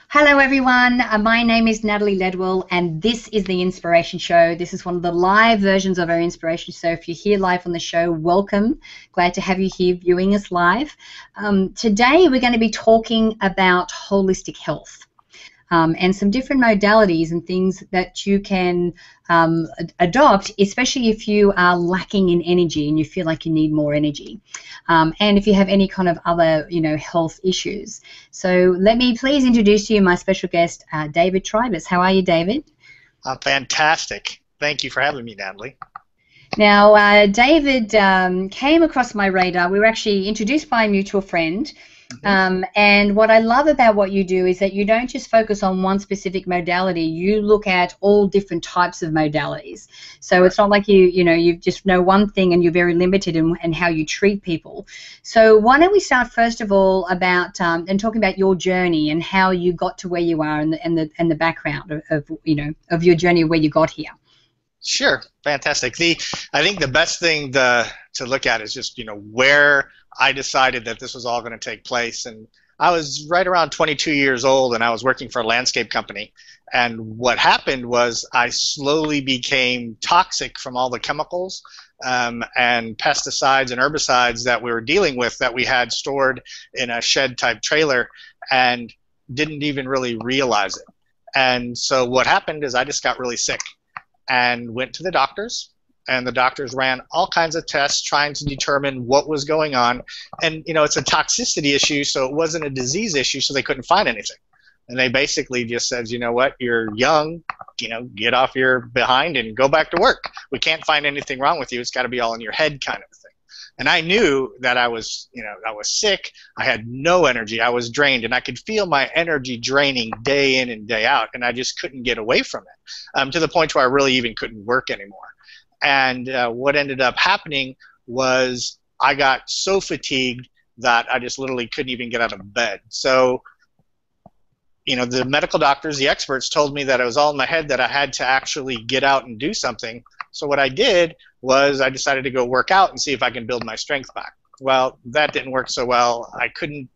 Hello, everyone. My name is Natalie Ledwell, and this is the Inspiration Show. This is one of the live versions of our Inspiration Show. If you're here live on the show, welcome. Glad to have you here viewing us live. Today, we're going to be talking about holistic health. And some different modalities and things that you can adopt, especially if you are lacking in energy and you feel like you need more energy, and if you have any kind of other, health issues. So let me please introduce to you my special guest, David Trybus. How are you, David? I'm fantastic. Thank you for having me, Natalie. Now, David came across my radar. We were actually introduced by a mutual friend. And what I love about what you do is that you don't just focus on one specific modality. You look at all different types of modalities. So it's not like you just know one thing and you're very limited in how you treat people. So why don't we start first of all about and talking about your journey and how you got to where you are and the background of your journey where you got here. Sure, fantastic. I think the best thing to look at is just where I decided that this was all going to take place. And I was right around 22 years old, and I was working for a landscape company. And what happened was I slowly became toxic from all the chemicals and pesticides and herbicides that we were dealing with that we had stored in a shed-type trailer and didn't even really realize it. And so what happened is I just got really sick and went to the doctors, and the doctors ran all kinds of tests trying to determine what was going on. And it's a toxicity issue, so it wasn't a disease issue, so they couldn't find anything. And they basically just said, you know what, you're young, get off your behind and go back to work. We can't find anything wrong with you. It's got to be all in your head kind of thing. And I knew that I was sick. I had no energy. I was drained, and I could feel my energy draining day in and day out, and I just couldn't get away from it, to the point where I really even couldn't work anymore. And what ended up happening was I got so fatigued that I just literally couldn't even get out of bed. So, the medical doctors, the experts, told me that it was all in my head, that I had to actually get out and do something. So what I did was I decided to go work out and see if I can build my strength back. Well, that didn't work so well. I couldn't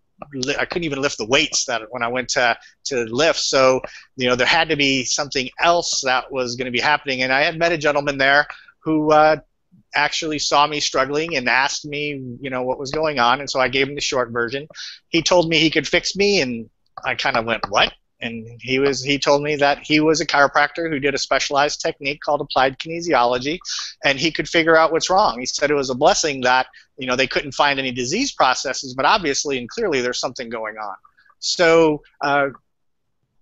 even lift the weights that when I went to lift. So, there had to be something else that was going to be happening. And I had met a gentleman there who actually saw me struggling and asked me, what was going on. And so I gave him the short version. He told me he could fix me, and I kind of went, what? And he told me that he was a chiropractor who did a specialized technique called applied kinesiology, and he could figure out what's wrong. He said it was a blessing that they couldn't find any disease processes, but obviously and clearly there's something going on. So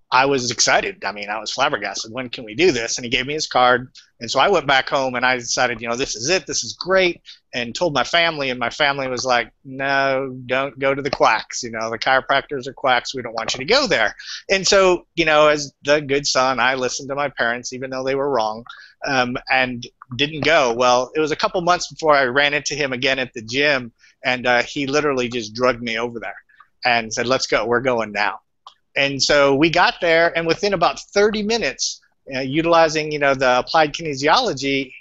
I was excited. I mean, I was flabbergasted. When can we do this? And he gave me his card. And so I went back home and I decided, this is it. This is great. And told my family, and my family was like, no, don't go to the quacks. The chiropractors are quacks. We don't want you to go there. And so, as the good son, I listened to my parents, even though they were wrong, and didn't go. Well, it was a couple months before I ran into him again at the gym, and he literally just drugged me over there and said, let's go. We're going now. And so we got there, and within about 30 minutes, utilizing the applied kinesiology,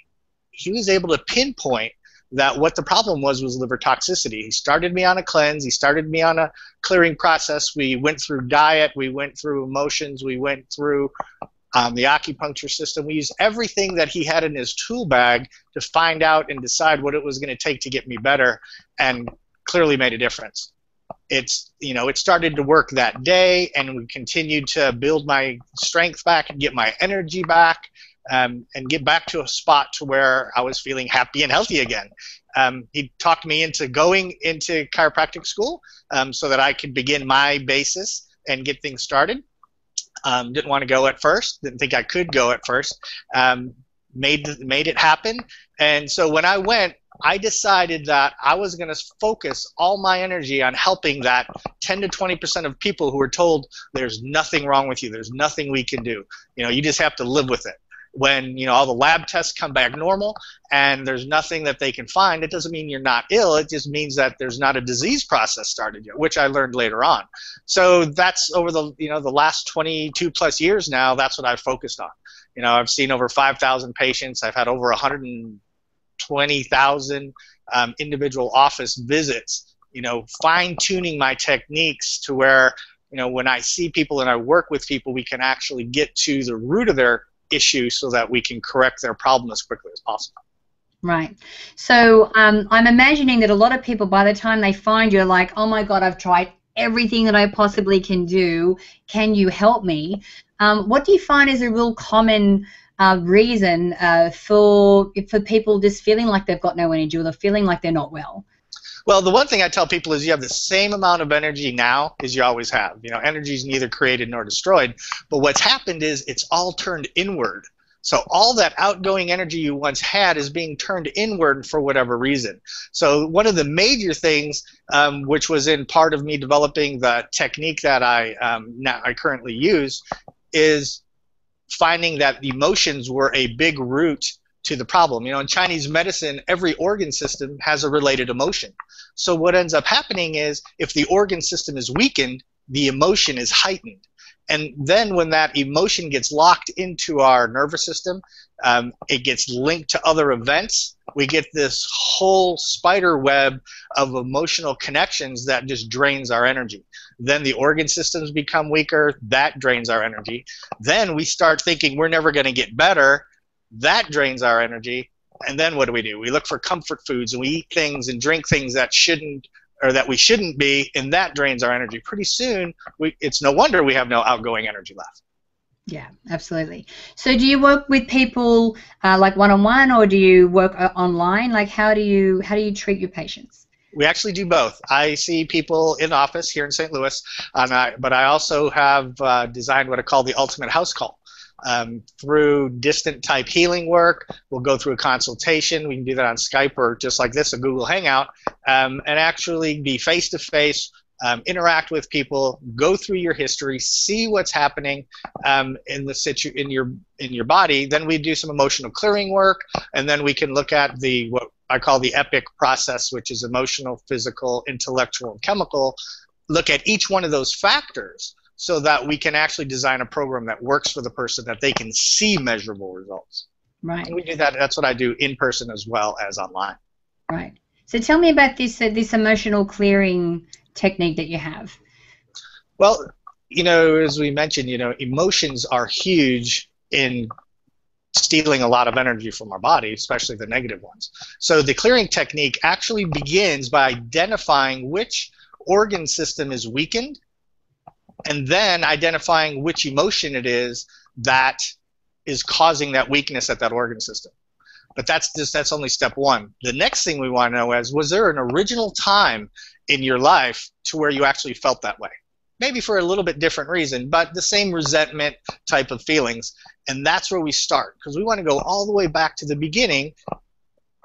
he was able to pinpoint that what the problem was liver toxicity. He started me on a cleanse. He started me on a clearing process. We went through diet. We went through emotions. We went through the acupuncture system. We used everything that he had in his tool bag to find out and decide what it was going to take to get me better, and clearly made a difference. It started to work that day, and we continued to build my strength back and get my energy back, and get back to a spot to where I was feeling happy and healthy again. He talked me into going into chiropractic school so that I could begin my basis and get things started. Didn't want to go at first. Didn't think I could go at first. Made it happen. And so when I went, I decided that I was going to focus all my energy on helping that 10 to 20% of people who were told there's nothing wrong with you, there's nothing we can do. You just have to live with it. When all the lab tests come back normal and there's nothing that they can find, it doesn't mean you're not ill. It just means that there's not a disease process started yet, which I learned later on. So that's over the the last 22 plus years now. That's what I've focused on. I've seen over 5,000 patients. I've had over 120,000 individual office visits, fine-tuning my techniques to where, when I see people and I work with people, we can actually get to the root of their issue so that we can correct their problem as quickly as possible. Right. So I'm imagining that a lot of people, by the time they find you, are like, oh my God, I've tried everything that I possibly can do. Can you help me? What do you find is a real common reason for people just feeling like they've got no energy, or they're feeling like they're not well? Well, the one thing I tell people is you have the same amount of energy now as you always have. Energy is neither created nor destroyed, but what's happened is it's all turned inward. So all that outgoing energy you once had is being turned inward for whatever reason. So one of the major things, which was in part of me developing the technique that I currently use, is finding that emotions were a big root to the problem. In Chinese medicine, every organ system has a related emotion. So what ends up happening is if the organ system is weakened, the emotion is heightened. And then when that emotion gets locked into our nervous system, it gets linked to other events. We get this whole spider web of emotional connections that just drains our energy. Then the organ systems become weaker. That drains our energy. Then we start thinking we're never going to get better. That drains our energy. And then what do? We look for comfort foods, and we eat things and drink things that we shouldn't be, and that drains our energy. Pretty soon, it's no wonder we have no outgoing energy left. Yeah, absolutely. So do you work with people like one-on-one, or do you work online? Like how do you treat your patients? We actually do both. I see people in office here in St. Louis, but I also have designed what I call the ultimate house call. Through distant type healing work, we'll go through a consultation. We can do that on Skype or just like this, a Google Hangout, and actually be face-to-face, interact with people, go through your history, see what's happening in your body. Then we do some emotional clearing work, and then we can look at what I call the EPIC process, which is emotional, physical, intellectual, and chemical. Look at each one of those factors, so that we can actually design a program that works for the person, that they can see measurable results. Right. And we do that. That's what I do in person as well as online. Right. So tell me about this emotional clearing technique that you have. Well, as we mentioned, emotions are huge in stealing a lot of energy from our body, especially the negative ones. So the clearing technique actually begins by identifying which organ system is weakened, and then identifying which emotion it is that is causing that weakness at that organ system. But that's only step one. The next thing we want to know is, was there an original time in your life to where you actually felt that way? Maybe for a little bit different reason, but the same resentment type of feelings. And that's where we start, because we want to go all the way back to the beginning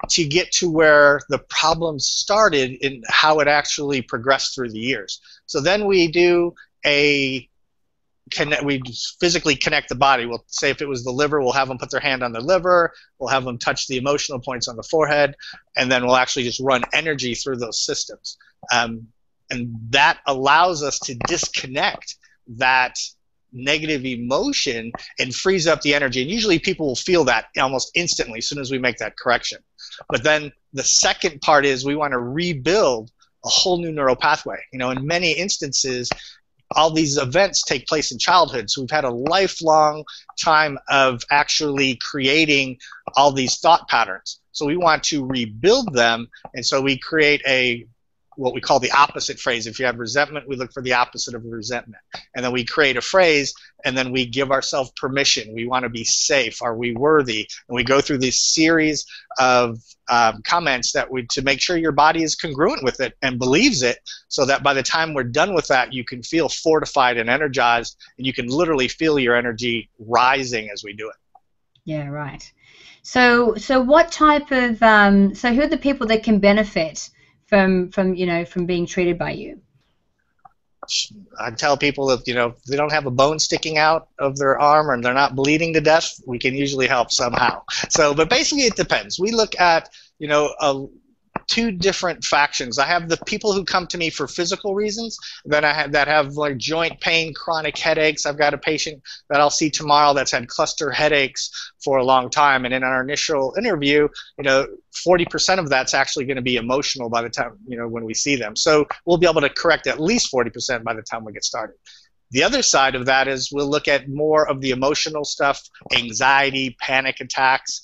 to get to where the problem started and how it actually progressed through the years. So then we do we physically connect the body. We'll say if it was the liver, we'll have them put their hand on the liver, we'll have them touch the emotional points on the forehead, and then we'll actually just run energy through those systems. And that allows us to disconnect that negative emotion and frees up the energy. And usually people will feel that almost instantly as soon as we make that correction. But then the second part is we want to rebuild a whole new neural pathway. In many instances, all these events take place in childhood, so we've had a lifelong time of actually creating all these thought patterns. So we want to rebuild them, and so we create what we call the opposite phrase. If you have resentment, we look for the opposite of resentment. And then we create a phrase, and then we give ourselves permission. We want to be safe. Are we worthy? And we go through this series of comments to make sure your body is congruent with it and believes it, so that by the time we're done with that, you can feel fortified and energized, and you can literally feel your energy rising as we do it. Yeah, right. So what type of so who are the people that can benefit from being treated by you? I tell people that if they don't have a bone sticking out of their arm and they're not bleeding to death, we can usually help somehow. But basically it depends. We look at two different factions. I have the people who come to me for physical reasons, then I have that have like joint pain, chronic headaches. I've got a patient that I'll see tomorrow that's had cluster headaches for a long time, and in our initial interview, 40% of that's actually going to be emotional by the time, when we see them. So we'll be able to correct at least 40% by the time we get started. The other side of that is we'll look at more of the emotional stuff, anxiety, panic attacks,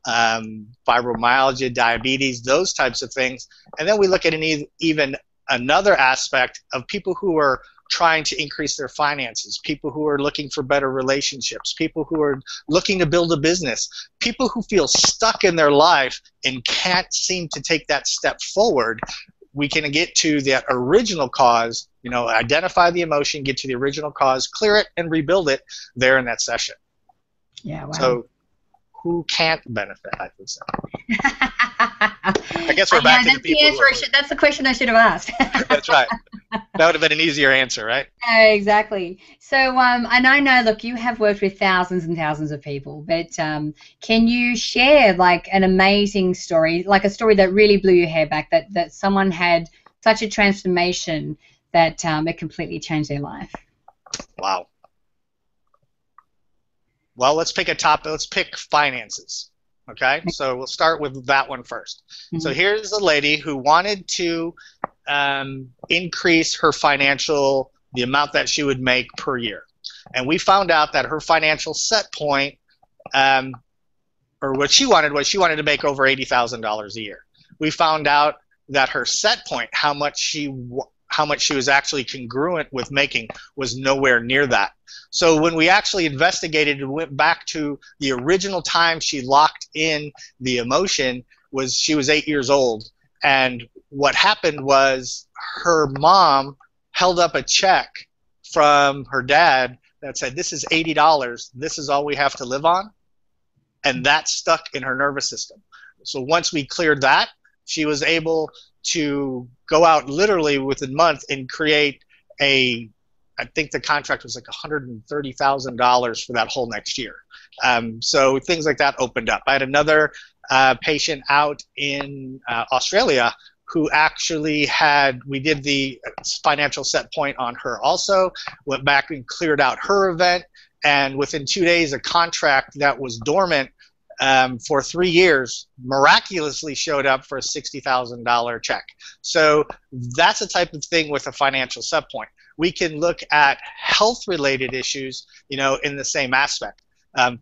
fibromyalgia, diabetes, those types of things. And then we look at even another aspect of people who are trying to increase their finances, people who are looking for better relationships, people who are looking to build a business, people who feel stuck in their life and can't seem to take that step forward. We can get to that original cause, identify the emotion, get to the original cause, clear it, and rebuild it there in that session. Yeah, wow. So who can't benefit, I would say. I guess we're back to the people. That's the question I should have asked. That's right. That would have been an easier answer, right? Exactly. So, and I know, look, you have worked with thousands and thousands of people, but can you share like an amazing story, like a story that really blew your hair back, that someone had such a transformation that it completely changed their life? Wow. Well, let's pick a topic. Let's pick finances. Okay, so we'll start with that one first. Mm-hmm. So here's a lady who wanted to increase her the amount that she would make per year. And we found out that her financial set point, or what she wanted was she wanted to make over $80,000 a year. We found out that her set point, how much she was actually congruent with making, was nowhere near that. So when we actually investigated and went back to the original time she locked in the emotion, she was 8 years old. And what happened was her mom held up a check from her dad that said, "This is $80. This is all we have to live on." And that stuck in her nervous system. So once we cleared that, she was able to go out literally within a month and create I think the contract was like $130,000 for that whole next year. So things like that opened up. I had another patient out in Australia who actually we did the financial set point on her also, went back and cleared out her event, and within 2 days a contract that was dormant for 3 years miraculously showed up for a $60,000 check. So that's the type of thing with a financial set point. We can look at health-related issues, in the same aspect.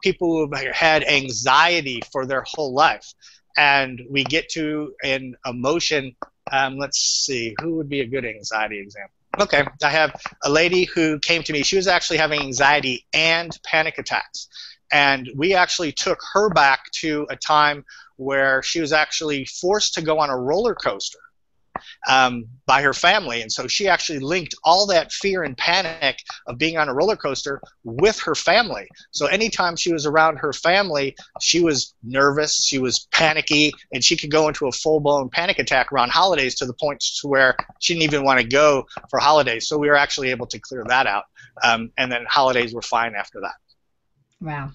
People who have had anxiety for their whole life, and we get to an emotion. Let's see, who would be a good anxiety example? Okay, I have a lady who came to me. She was actually having anxiety and panic attacks. And we actually took her back to a time where she was actually forced to go on a roller coaster by her family. And so she actually linked all that fear and panic of being on a roller coaster with her family. So anytime she was around her family, she was nervous, she was panicky, and she could go into a full-blown panic attack around holidays to the point to where she didn't even want to go for holidays. So we were actually able to clear that out. And then holidays were fine after that. Wow.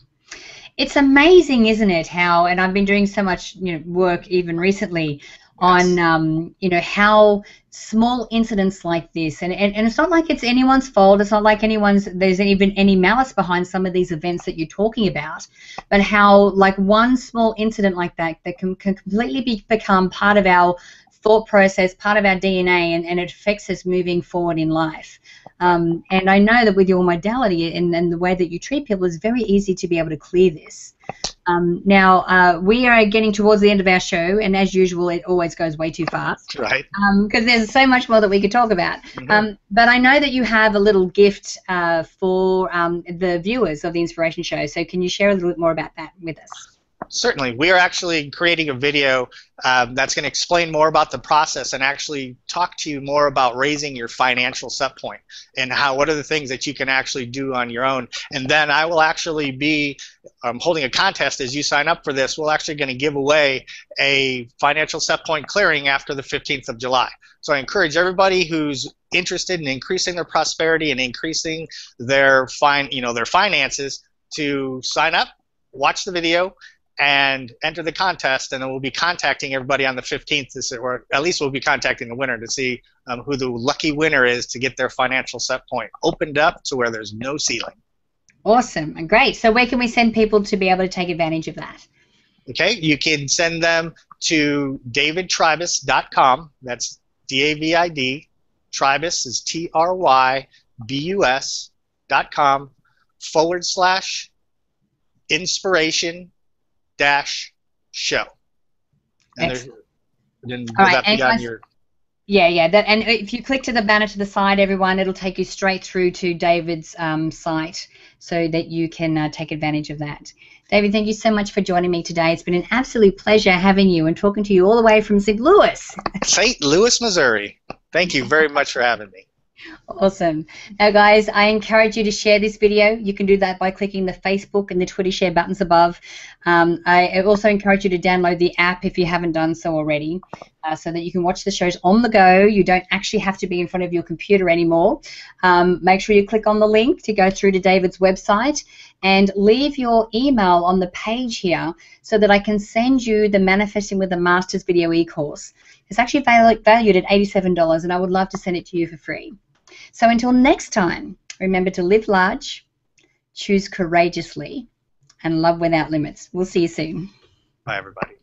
It's amazing, isn't it, how, and I've been doing so much work even recently on how small incidents like this, and it's not like it's anyone's fault, it's not like there's even any malice behind some of these events that you're talking about, but how like one small incident like that can completely become part of our thought process, part of our DNA, and it affects us moving forward in life. And I know that with your modality and the way that you treat people, it's very easy to be able to clear this. Now, we are getting towards the end of our show, and as usual, it always goes way too fast. Right. Because there's so much more that we could talk about. Mm-hmm. But I know that you have a little gift for the viewers of the Inspiration Show, so can you share a little bit more about that with us? Certainly. We are actually creating a video that's going to explain more about the process and actually talk to you more about raising your financial set point and what are the things that you can actually do on your own. And then I will actually be holding a contest as you sign up for this. We're actually going to give away a financial set point clearing after the 15th of July. So I encourage everybody who's interested in increasing their prosperity and increasing their finances to sign up, watch the video, and enter the contest, and then we'll be contacting everybody on the 15th, or at least we'll be contacting the winner to see who the lucky winner is to get their financial set point opened up to where there's no ceiling. Awesome and great. So where can we send people to be able to take advantage of that? Okay, you can send them to davidtrybus.com. That's DAVID. Trybus is TRYBUS.com/inspiration-show. And then all will right, that be on your... Yeah. And if you click to the banner to the side, everyone, it'll take you straight through to David's site so that you can take advantage of that. David, thank you so much for joining me today. It's been an absolute pleasure having you and talking to you all the way from St. Louis. St. Louis, Missouri. Thank you very much for having me. Awesome. Now, guys, I encourage you to share this video. You can do that by clicking the Facebook and the Twitter share buttons above. I also encourage you to download the app if you haven't done so already, so that you can watch the shows on the go. You don't actually have to be in front of your computer anymore. Make sure you click on the link to go through to David's website and leave your email on the page here so that I can send you the Manifesting with the Masters video e-course. It's actually valued at $87, and I would love to send it to you for free. So until next time, remember to live large, choose courageously, and love without limits. We'll see you soon. Bye, everybody.